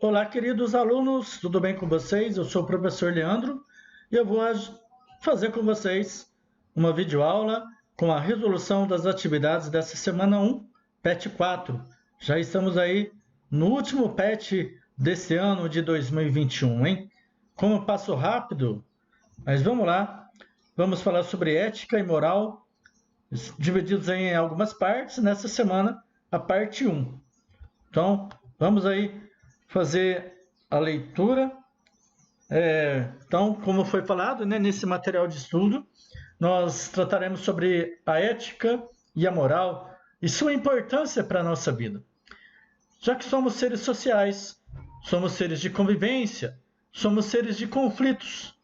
Olá, queridos alunos, tudo bem com vocês? Eu sou o professor Leandro e eu vou fazer com vocês uma videoaula com a resolução das atividades dessa semana 1, PET 4. Já estamos aí no último PET desse ano de 2021, hein? Como passo rápido, mas vamos lá. Vamos falar sobre ética e moral, divididos em algumas partes. Nessa semana, a parte 1. Então, vamos aí fazer a leitura. Então, como foi falado, né, nesse material de estudo, nós trataremos sobre a ética e a moral e sua importância para a nossa vida. Já que somos seres sociais, somos seres de convivência, somos seres de conflitos.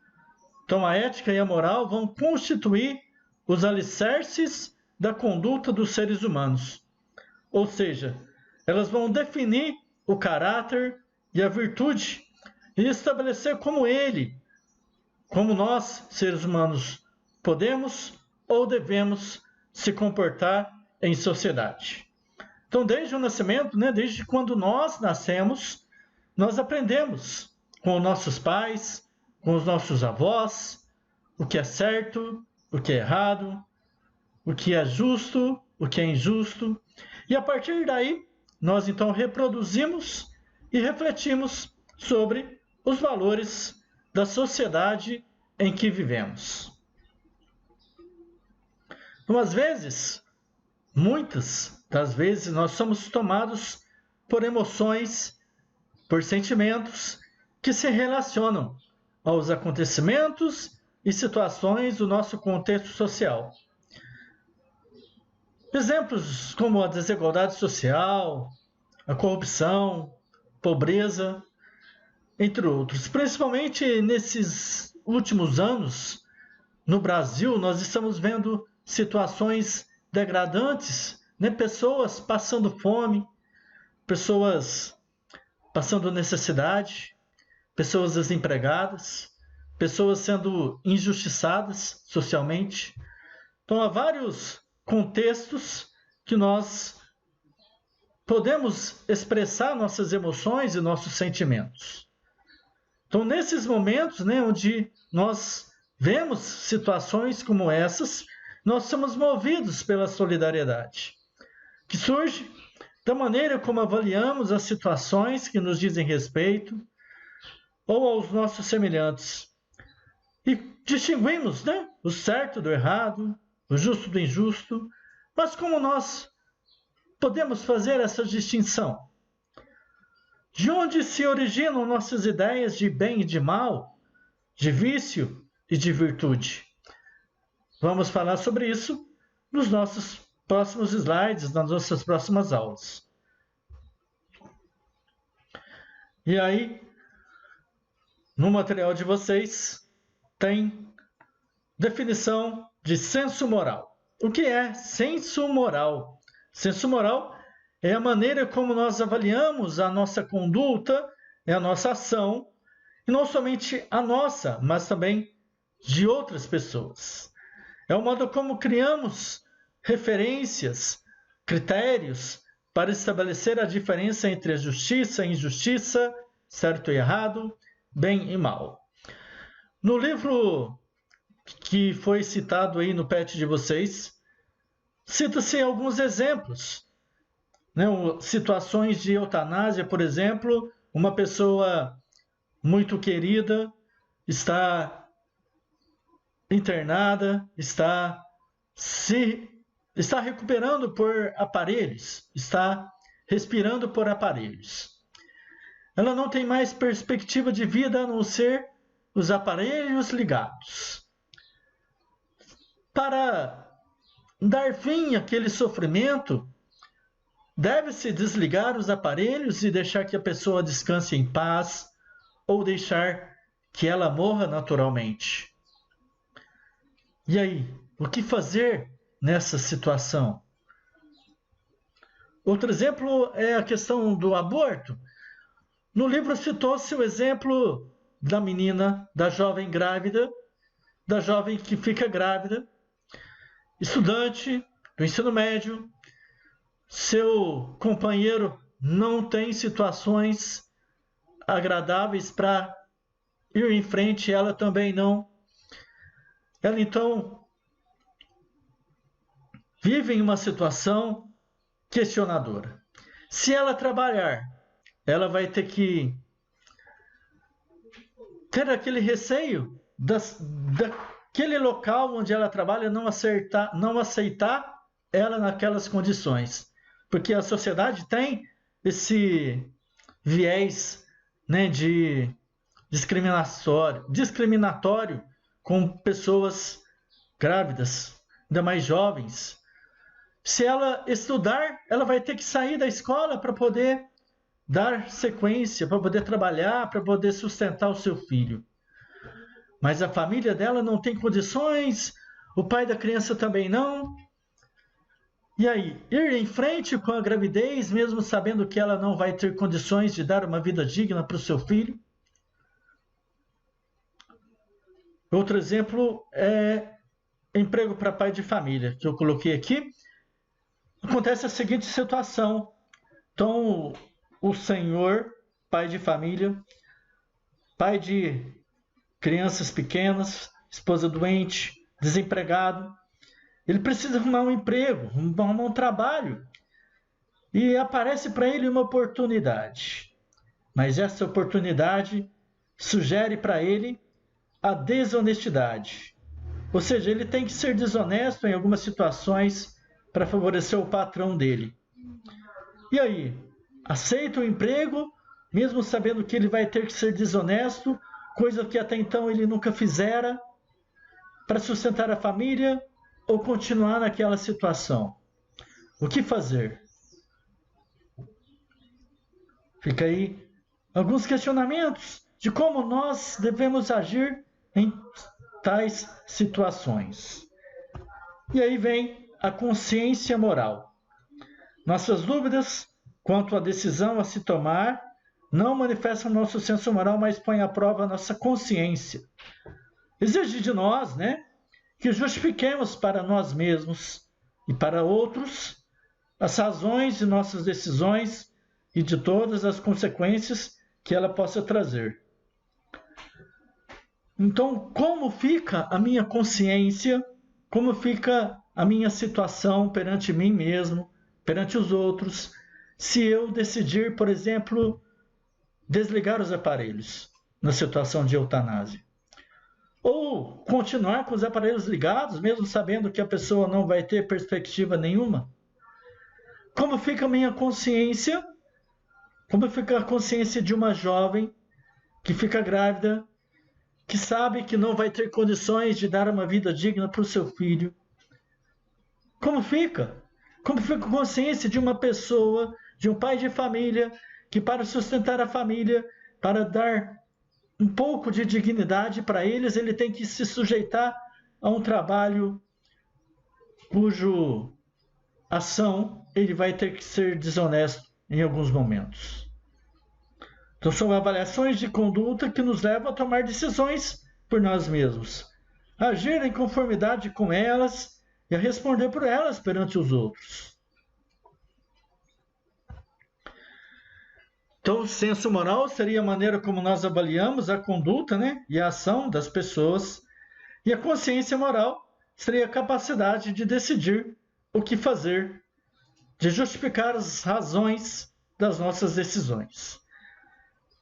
Então, a ética e a moral vão constituir os alicerces da conduta dos seres humanos. Ou seja, elas vão definir o caráter e a virtude e estabelecer como nós, seres humanos, podemos ou devemos se comportar em sociedade. Então, desde o nascimento, desde quando nós nascemos, nós aprendemos com os nossos pais, com os nossos avós, o que é certo, o que é errado, o que é justo, o que é injusto. E a partir daí, nós então reproduzimos e refletimos sobre os valores da sociedade em que vivemos. Então, às vezes, muitas das vezes, nós somos tomados por emoções, por sentimentos que se relacionam aos acontecimentos e situações do nosso contexto social. Exemplos como a desigualdade social, a corrupção, pobreza, entre outros. Principalmente nesses últimos anos, no Brasil, nós estamos vendo situações degradantes, pessoas passando fome, pessoas passando necessidade, pessoas desempregadas, pessoas sendo injustiçadas socialmente. Então, há vários contextos que nós podemos expressar nossas emoções e nossos sentimentos. Então, nesses momentos, onde nós vemos situações como essas, nós somos movidos pela solidariedade, que surge da maneira como avaliamos as situações que nos dizem respeito ou aos nossos semelhantes. E distinguimos, o certo do errado, o justo do injusto, mas como nós podemos fazer essa distinção? De onde se originam nossas ideias de bem e de mal, de vício e de virtude? Vamos falar sobre isso nos nossos próximos slides, nas nossas próximas aulas. E aí, no material de vocês, tem definição de senso moral. O que é senso moral? Senso moral é a maneira como nós avaliamos a nossa conduta, a nossa ação, e não somente a nossa, mas também de outras pessoas. É o modo como criamos referências, critérios para estabelecer a diferença entre a justiça e injustiça, certo e errado, bem e mal. No livro que foi citado aí no PET de vocês, cita-se alguns exemplos, situações de eutanásia, por exemplo, uma pessoa muito querida está internada, está recuperando por aparelhos, está respirando por aparelhos. Ela não tem mais perspectiva de vida a não ser os aparelhos ligados. Para dar fim àquele sofrimento, deve-se desligar os aparelhos e deixar que a pessoa descanse em paz ou deixar que ela morra naturalmente. E aí, o que fazer nessa situação? Outro exemplo é a questão do aborto. No livro citou-se o exemplo da menina, da jovem grávida, da jovem que fica grávida, estudante do ensino médio, seu companheiro não tem situações agradáveis para ir em frente, ela também não. Ela então vive em uma situação questionadora. Se ela trabalhar, ela vai ter que ter aquele receio daquele local onde ela trabalha não aceitar ela naquelas condições. Porque a sociedade tem esse viés, né, de discriminatório com pessoas grávidas, ainda mais jovens. Se ela estudar, ela vai ter que sair da escola para poder dar sequência, para poder trabalhar, para poder sustentar o seu filho. Mas a família dela não tem condições, o pai da criança também não. E aí, ir em frente com a gravidez, mesmo sabendo que ela não vai ter condições de dar uma vida digna para o seu filho? Outro exemplo é emprego para pai de família, que eu coloquei aqui. Acontece a seguinte situação. Então, o senhor, pai de família, pai de crianças pequenas, esposa doente, desempregado, ele precisa arrumar um emprego, arrumar um trabalho. E aparece para ele uma oportunidade. Mas essa oportunidade sugere para ele a desonestidade. Ou seja, ele tem que ser desonesto em algumas situações para favorecer o patrão dele. E aí, aceita o emprego, mesmo sabendo que ele vai ter que ser desonesto, coisa que até então ele nunca fizera, para sustentar a família, ou continuar naquela situação? O que fazer? Fica aí alguns questionamentos de como nós devemos agir em tais situações. E aí vem a consciência moral. Nossas dúvidas quanto à decisão a se tomar não manifestam nosso senso moral, mas põem à prova a nossa consciência. Exige de nós, que justifiquemos para nós mesmos e para outros as razões de nossas decisões e de todas as consequências que ela possa trazer. Então, como fica a minha consciência? Como fica a minha situação perante mim mesmo, perante os outros, se eu decidir, por exemplo, desligar os aparelhos na situação de eutanásia? Ou continuar com os aparelhos ligados, mesmo sabendo que a pessoa não vai ter perspectiva nenhuma? Como fica a minha consciência? Como fica a consciência de uma jovem que fica grávida, que sabe que não vai ter condições de dar uma vida digna para o seu filho? Como fica? Como fica a consciência de uma pessoa, de um pai de família, que para sustentar a família, para dar um pouco de dignidade para eles, ele tem que se sujeitar a um trabalho cujo ação ele vai ter que ser desonesto em alguns momentos? Então são avaliações de conduta que nos levam a tomar decisões por nós mesmos, a agir em conformidade com elas e a responder por elas perante os outros. Então, o senso moral seria a maneira como nós avaliamos a conduta, e a ação das pessoas. E a consciência moral seria a capacidade de decidir o que fazer, de justificar as razões das nossas decisões.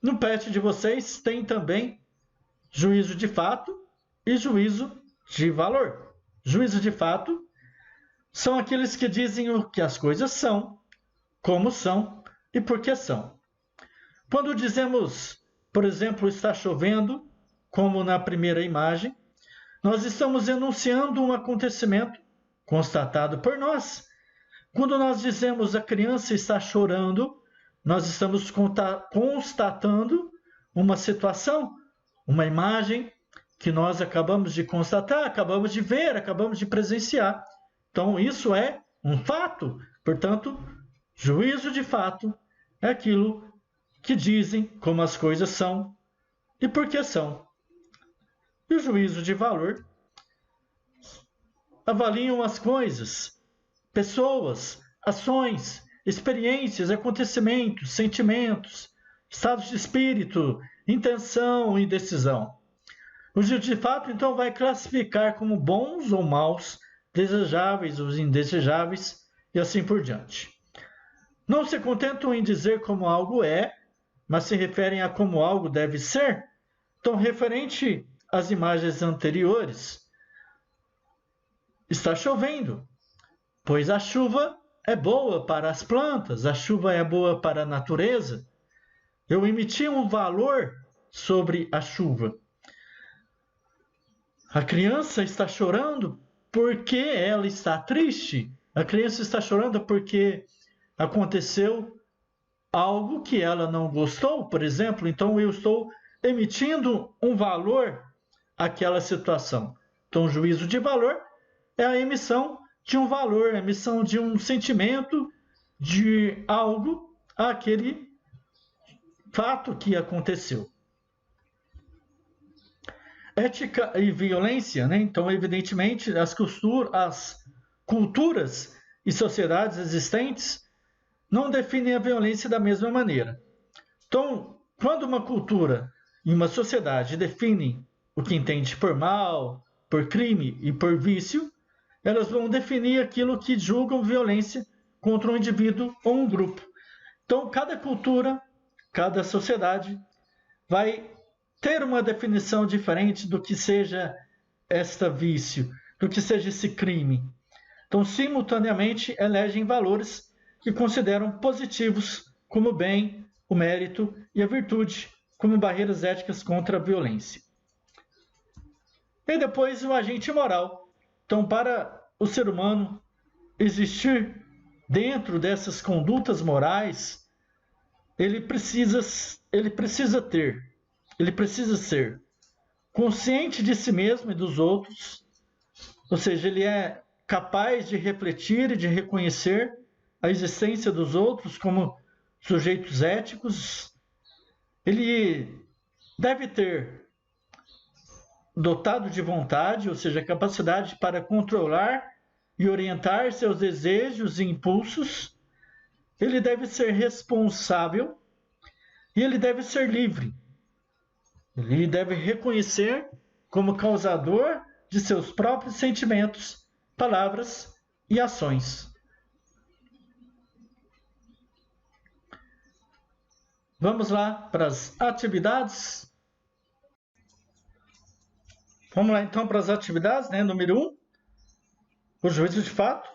No PET de vocês tem também juízo de fato e juízo de valor. Juízo de fato são aqueles que dizem o que as coisas são, como são e por que são. Quando dizemos, por exemplo, está chovendo, como na primeira imagem, nós estamos enunciando um acontecimento constatado por nós. Quando nós dizemos a criança está chorando, nós estamos constatando uma situação, uma imagem que nós acabamos de constatar, acabamos de ver, acabamos de presenciar. Então, isso é um fato. Portanto, juízo de fato é aquilo que dizem como as coisas são e por que são. E o juízo de valor avaliam as coisas, pessoas, ações, experiências, acontecimentos, sentimentos, estado de espírito, intenção e decisão. O juízo de fato, então, vai classificar como bons ou maus, desejáveis ou indesejáveis e assim por diante. Não se contentam em dizer como algo é, mas se referem a como algo deve ser. Então, referente às imagens anteriores, está chovendo, pois a chuva é boa para as plantas, a chuva é boa para a natureza. Eu emiti um valor sobre a chuva. A criança está chorando porque ela está triste. A criança está chorando porque aconteceu algo que ela não gostou, por exemplo. Então, eu estou emitindo um valor àquela situação. Então, o juízo de valor é a emissão de um valor, a emissão de um sentimento, de algo àquele fato que aconteceu. Ética e violência, né? Então, evidentemente, as culturas e sociedades existentes não definem a violência da mesma maneira. Então, quando uma cultura e uma sociedade definem o que entende por mal, por crime e por vício, elas vão definir aquilo que julgam violência contra um indivíduo ou um grupo. Então, cada cultura, cada sociedade vai ter uma definição diferente do que seja esta vício, do que seja esse crime. Então, simultaneamente, elegem valores que consideram positivos como o bem, o mérito e a virtude, como barreiras éticas contra a violência. E depois o agente moral. Então, para o ser humano existir dentro dessas condutas morais, ele precisa ser consciente de si mesmo e dos outros, ou seja, ele é capaz de refletir e de reconhecer a existência dos outros como sujeitos éticos. Ele deve ter dotado de vontade, ou seja, capacidade para controlar e orientar seus desejos e impulsos. Ele deve ser responsável e ele deve ser livre. Ele deve reconhecer como causador de seus próprios sentimentos, palavras e ações. Vamos lá para as atividades. Vamos lá então para as atividades, né? Número 1, o juízo de fato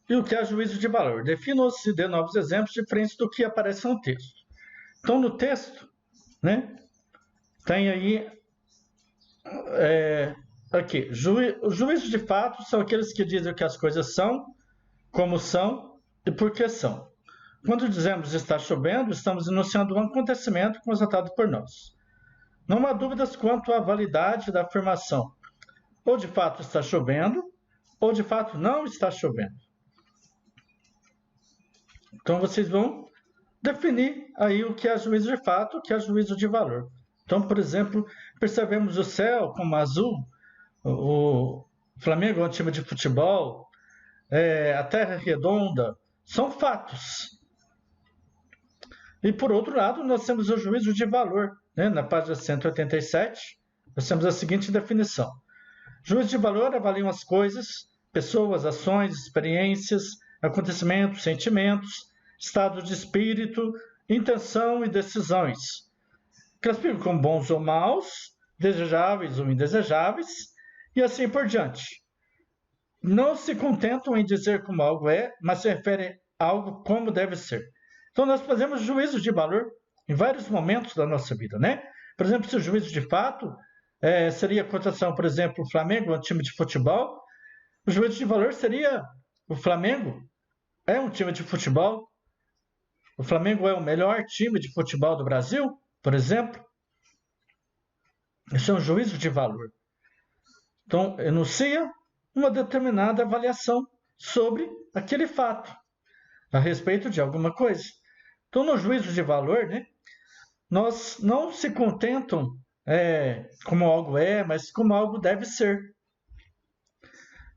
e o que é juízo de valor. Defina-os e dê novos exemplos diferentes do que aparece no texto. Então, no texto, né, tem aí aqui, os juízos de fato são aqueles que dizem que as coisas são, como são e por que são. Quando dizemos está chovendo, estamos enunciando um acontecimento constatado por nós. Não há dúvidas quanto à validade da afirmação. Ou de fato está chovendo, ou de fato não está chovendo. Então vocês vão definir aí o que é juízo de fato, o que é juízo de valor. Então, por exemplo, percebemos o céu como azul, o Flamengo é um time de futebol, a terra é redonda, são fatos. E por outro lado, nós temos o juízo de valor, né? Na página 187, nós temos a seguinte definição. Juízo de valor avaliam as coisas, pessoas, ações, experiências, acontecimentos, sentimentos, estado de espírito, intenção e decisões. Classificam como bons ou maus, desejáveis ou indesejáveis, e assim por diante. Não se contentam em dizer como algo é, mas se referem a algo como deve ser. Então, nós fazemos juízo de valor em vários momentos da nossa vida, né? Por exemplo, se o juízo de fato seria a cotação, por exemplo, o Flamengo é um time de futebol, o juízo de valor seria o Flamengo é um time de futebol, o Flamengo é o melhor time de futebol do Brasil, por exemplo. Isso é um juízo de valor. Então, enuncia uma determinada avaliação sobre aquele fato, a respeito de alguma coisa. Então, no juízo de valor, né, nós não se contentam como algo é, mas como algo deve ser.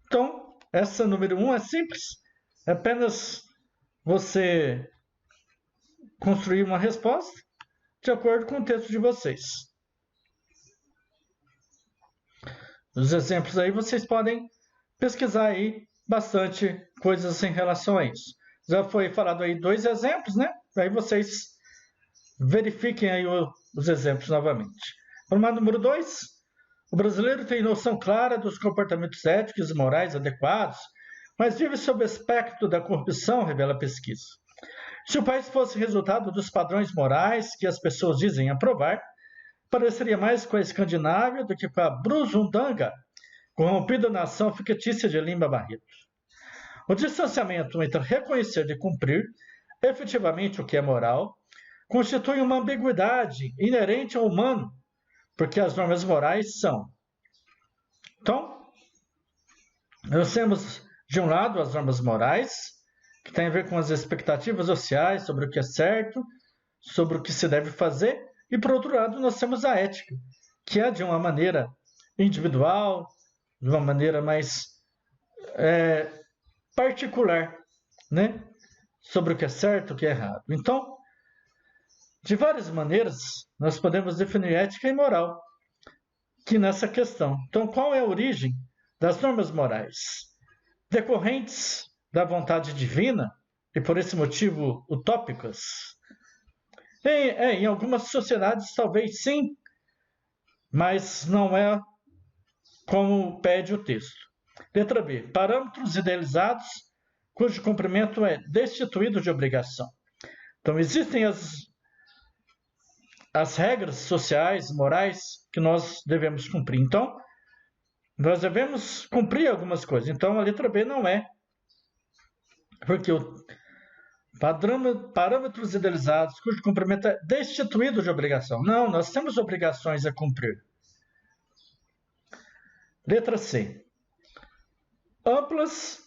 Então, essa número 1 é simples. É apenas você construir uma resposta de acordo com o texto de vocês. Os exemplos aí vocês podem pesquisar aí bastante coisas em relação a isso. Já foi falado aí 2 exemplos, né? Aí vocês verifiquem aí os exemplos novamente. Formulário número 2. O brasileiro tem noção clara dos comportamentos éticos e morais adequados, mas vive sob o aspecto da corrupção, revela a pesquisa. Se o país fosse resultado dos padrões morais que as pessoas dizem aprovar, pareceria mais com a Escandinávia do que com a Brusundanga, corrompida nação fictícia de Lima Barreto. O distanciamento entre reconhecer e cumprir efetivamente o que é moral constitui uma ambiguidade inerente ao humano, porque as normas morais são. Então, nós temos, de um lado, as normas morais, que tem a ver com as expectativas sociais sobre o que é certo, sobre o que se deve fazer, e, por outro lado, nós temos a ética, que é de uma maneira individual, de uma maneira mais particular, né? Sobre o que é certo e o que é errado. Então, de várias maneiras, nós podemos definir ética e moral aqui nessa questão. Então, qual é a origem das normas morais? Decorrentes da vontade divina e, por esse motivo, utópicas? Em algumas sociedades, talvez sim, mas não é como pede o texto. Letra B. Parâmetros idealizados cujo cumprimento é destituído de obrigação. Então, existem as regras sociais, morais, que nós devemos cumprir. Então, nós devemos cumprir algumas coisas. Então, a letra B não é. Porque o parâmetros idealizados cujo cumprimento é destituído de obrigação. Não, nós temos obrigações a cumprir. Letra C. Amplas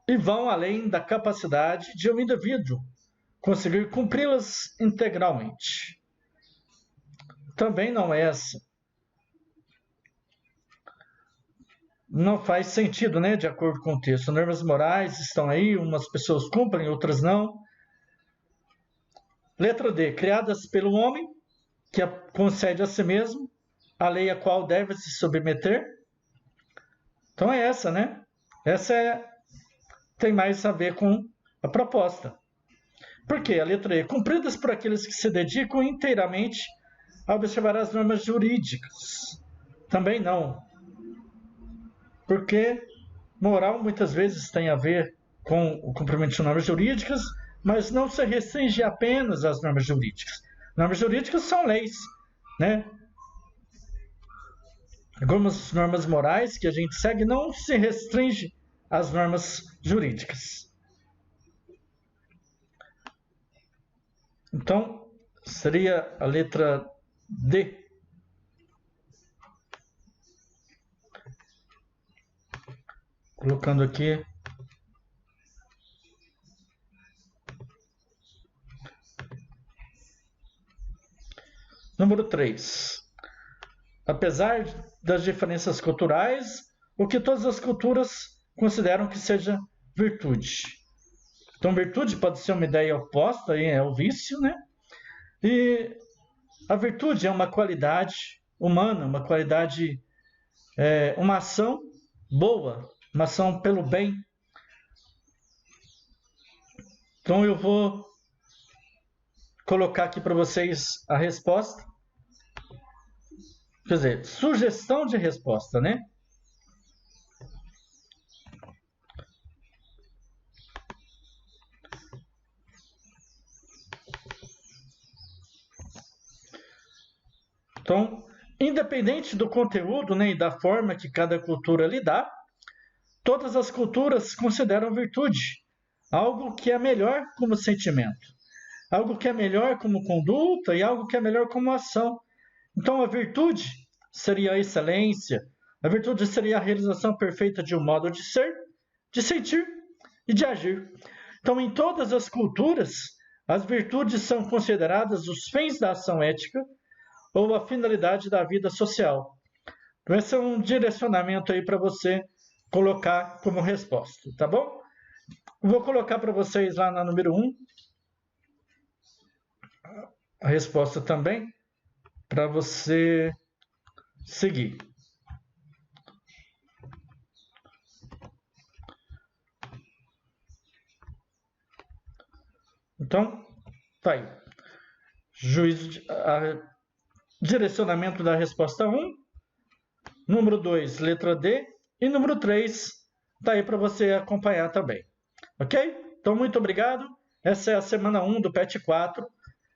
e vão além da capacidade de um indivíduo conseguir cumpri-las integralmente. Também não é essa. Não faz sentido, né, de acordo com o texto. Normas morais estão aí, umas pessoas cumprem, outras não. Letra D. Criadas pelo homem, que concede a si mesmo a lei a qual deve se submeter. Então é essa, né? Tem mais a ver com a proposta. Por quê? A letra E. Cumpridas por aqueles que se dedicam inteiramente a observar as normas jurídicas. Também não. Porque moral muitas vezes tem a ver com o cumprimento de normas jurídicas, mas não se restringe apenas às normas jurídicas. Normas jurídicas são leis, né? Algumas normas morais que a gente segue não se restringe às normas jurídicas. Então, seria a letra D. Colocando aqui. Número 3. Apesar das diferenças culturais, o que todas as culturas consideram que seja virtude. Então, virtude pode ser uma ideia oposta, aí é o vício, né? E a virtude é uma qualidade humana, uma qualidade, uma ação boa, uma ação pelo bem. Então, eu vou colocar aqui para vocês a resposta. Quer dizer, sugestão de resposta, né? Então, independente do conteúdo, né, e da forma que cada cultura lhe dá, todas as culturas consideram virtude algo que é melhor como sentimento, algo que é melhor como conduta e algo que é melhor como ação. Então, a virtude seria a excelência, a virtude seria a realização perfeita de um modo de ser, de sentir e de agir. Então, em todas as culturas, as virtudes são consideradas os fins da ação ética ou a finalidade da vida social. Então, esse é um direcionamento aí para você colocar como resposta, tá bom? Vou colocar para vocês lá na número 1 a resposta também para você seguir. Então, tá aí. Direcionamento da resposta 1. Número 2, letra D. E número 3, tá aí para você acompanhar também. Ok? Então, muito obrigado. Essa é a semana 1 do PET 4.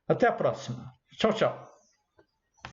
Até a próxima. Tchau, tchau.